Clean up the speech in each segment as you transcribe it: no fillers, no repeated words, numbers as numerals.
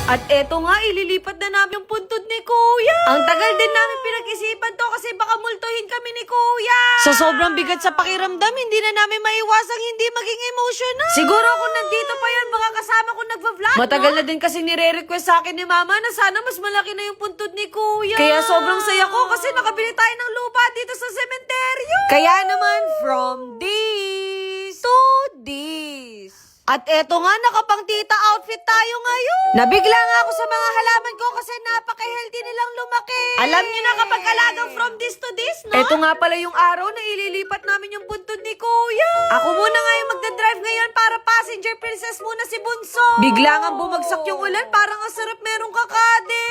At eto nga, ililipat na namin yung puntod ni Kuya. Ang tagal din namin pinag-isipan to kasi baka multuhin kami ni Kuya. Sa sobrang bigat sa pakiramdam, hindi na namin maiwasang hindi maging emotional. Siguro kung nandito pa yan, baka kasama ko nagva-vlog. Matagal na din kasi nire-request sa akin ni Mama na sana mas malaki na yung puntod ni Kuya. Kaya sobrang saya ko kasi nakabili tayo ng lupa dito sa sementeryo. Kaya naman, from this to this. At eto nga, nakapang tita outfit tayo ngayon. Nabigla nga ako sa mga halaman ko kasi napaka-healthy nilang lumaki. Alam niyo na kapag alagang from this to this, no? Eto nga pala yung araw na ililipat namin yung puntod ni Kuya. Ako muna nga yung magdadrive ngayon para passenger princess muna si Bunso. Bigla nga bumagsak yung ulan, parang ang sarap merong kakade.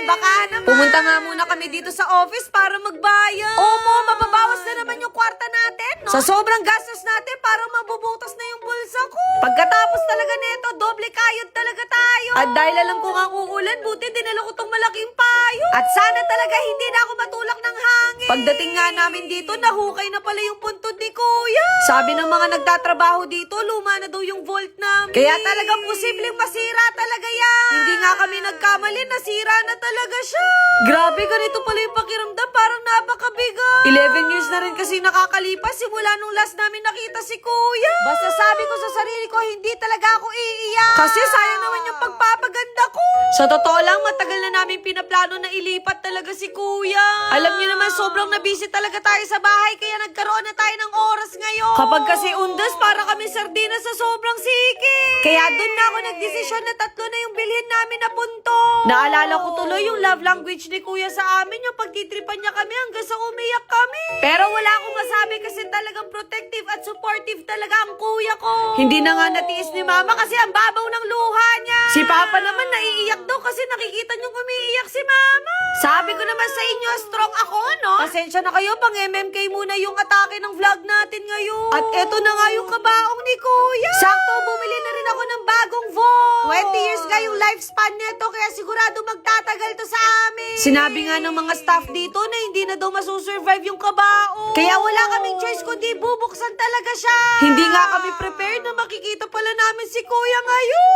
Baka naman. Pumunta nga muna kami dito sa office para magbayad. Opo, mababawas na naman yung kwarta natin, no? Sa sobrang gastos natin, parang mabubutas na yung bulsa ko. Pagkatapos talaga nito, doble kayod talaga tayo. At dahil alam ko nga uulan, buti dinala ko tong malaking payo. At sana talaga hindi na ako matulak ng hangin. Pagdating nga namin dito, nahukay na pala yung puntod ni Kuya. Sabi ng mga nagtatrabaho dito, luma na daw yung vault namin. Kaya talagang posibleng masira talaga yan. Hindi nga kami nagkamali, nasira na talaga siya. Grabe, ganito pala yung pakiramdam, parang napakabigat. 11 years na rin kasi nakakalipas simula nung last namin nakita si Kuya. Basta sabi ko sa sarili ko, hindi talaga ako iiyak. Kasi sayang naman yung pagpapaganda ko. Sa totoo lang, matagal na namin pinaplano na ilipat talaga si Kuya. Alam niyo naman, sobrang nabisi talaga tayo sa bahay, kaya nagkaroon na tayo ng oras ngayon. Kapag kasi undas, para kami sardinas sa sobrang siki. Kaya doon na ako nagdesisyon na 3 na yung bilhin namin na punto. Naalala ko tuloy yung love language ni Kuya sa amin, yung pagtitripan niya kami hanggang sa umiyak kami. Pero wala akong masabi kasi talagang protective at supportive talaga ang Kuya ko. Hindi na nga natiis ni Mama kasi ang babaw ng luha niya. Si Papa naman naiiyak daw kasi nakikita niyong umiiyak si Mama. Sabi ko naman sa inyo, strong ako, no? Pasensya na kayo, pang MMK muna yung atake ng vlog natin ngayon. At eto na nga yung kabaong ni Kuya. Sakto, bumili na rin ako ng bagong vault. 20 years nga yung lifespan nito, kaya sigurado magtatagal to sa amin. Sinabi nga ng mga staff dito na hindi na daw masusurvive yung kabaong. Kaya wala kaming choice kundi bubuksan talaga siya. Hindi nga kami prepared na makikita pala namin si Kuya ngayon.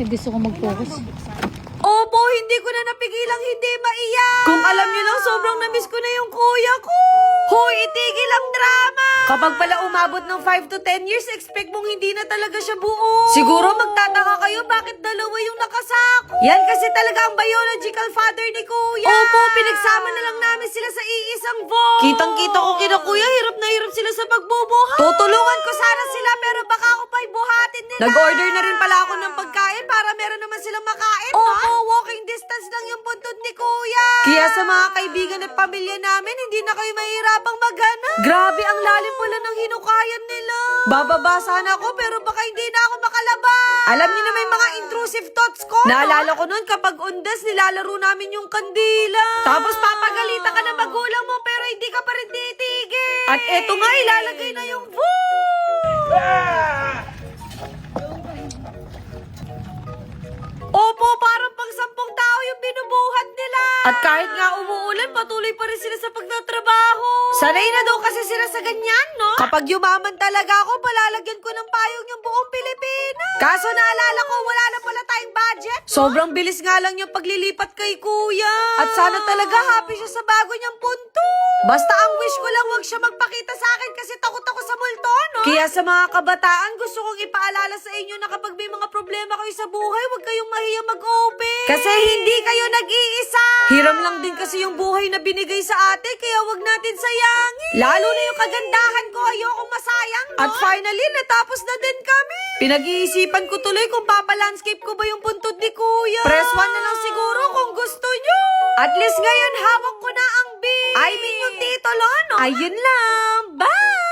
Gusto ko mag-focus. Opo, hindi ko na napigilang hindi maiyak. Kung alam niyo lang, sobrang namiss ko na yung Kuya ko. Hoy, itigil ang drama. Kapag pala umabot ng 5 to 10 years, expect mong hindi na talaga siya buo. Siguro magtataka kayo bakit dalawa yung nakasako. Yan kasi talaga ang biological father ni Kuya. Opo, pinagsama na lang namin sila sa iisang vault. Kitang-kita ko kina Kuya, hirap na hirap sila sa pagbubuhat. Tutulungan ko sana sila pero baka ako pa'y buhatin nila. Nag-order na rin pala ako ng pagkain para meron naman silang makain, no? Opo, walking distance lang yung puntod ni Kuya. Kaya sa mga kaibigan at pamilya namin, hindi na kayo mahirapang maghanap. Grabe, ang lalim pala ng hinukayan nila. Bababa sana ako pero baka hindi na ako makalabas. Alam niyo na may mga intrusive thoughts ko, naalala ko noon kapag undas, nilalaro namin yung kandila. Tapos papagalitan ka ng magulang mo pero hindi ka pa rin titigil. At eto nga, ilalagay na yung vault. Opo, parang pang 10 tao yung binubuhat nila. At kahit nga umuulan, patuloy pa rin sila sa pagtatrabaho. Sanay na daw kasi sila sa ganyan, no? Kapag yumaman talaga ako, palalagyan ko ng payong yung buong Pilipinas. Kaso naalala ko, wala na pala tayong budget, no? Sobrang bilis nga lang yung paglilipat kay Kuya. At sana talaga happy siya sa bago niyang punto. Basta ang wish ko lang, wag siya magpakita sa akin kasi takot ako sa multo, no? Kaya sa mga kabataan, gusto kong ipaalala sa inyo na kapag may mga problema kayo sa buhay, wag kayong mahiya mag-open. Kasi hindi kayo nag-iisa. Hiram lang din kasi yung buhay na binigay sa atin, kaya wag natin sayangin. Lalo na yung kagandahan ko, ayokong masayang, no? At finally, natapos na din kami. Pinag-iisipan ko tuloy kung papalandscape ko ba yung puntod ni Kuya. Press 1 na lang siguro kung gusto nyo. At least ngayon, hawak ko na ang beat. I mean yung titulo, no? Ayun lang. Bye!